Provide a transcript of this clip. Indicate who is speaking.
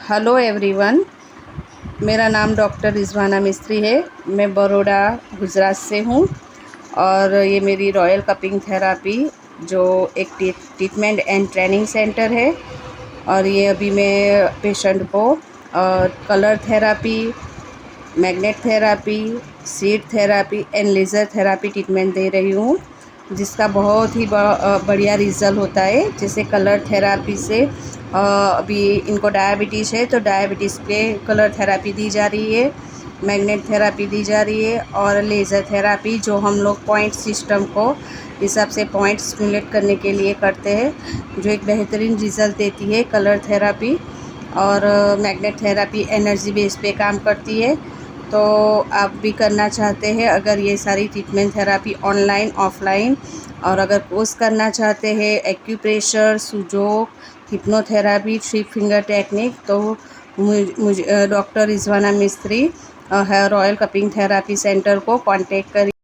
Speaker 1: Hello everyone. मेरा नाम doctor Rizwana मिस्त्री है। मैं बड़ौदा गुजरात से हूँ और ये मेरी रॉयल कपिंग थेरापी जो एक ट्रीटमेंट एंड ट्रेनिंग सेंटर है। और ये अभी मैं पेशेंट को colour therapy, magnet therapy, seed therapy and laser therapy treatment दे रही हूँ, जिसका बहुत ही बढ़िया रिज़ल्ट होता है। जैसे कलर थेरापी से अभी इनको डायबिटीज़ है तो डायबिटीज़ पे कलर थेरापी दी जा रही है, मैग्नेट थेरापी दी जा रही है और लेज़र थेरापी जो हम लोग पॉइंट सिस्टम को हिसाब से पॉइंट स्टिमुलेट करने के लिए करते हैं, जो एक बेहतरीन रिज़ल्ट देती है कलर थेरापी। और मैग्नेट थेरापी एनर्जी बेस पे काम करती है। तो आप भी करना चाहते हैं अगर ये सारी ट्रीटमेंट थेरापी ऑनलाइन ऑफलाइन, और अगर कोर्स करना चाहते हैं acupressure, Sujok, hypnotherapy, three finger technique, तो मुझे डॉक्टर रिजवाना मिस्त्री है रॉयल कपिंग थेरापी सेंटर को कांटेक्ट करिए।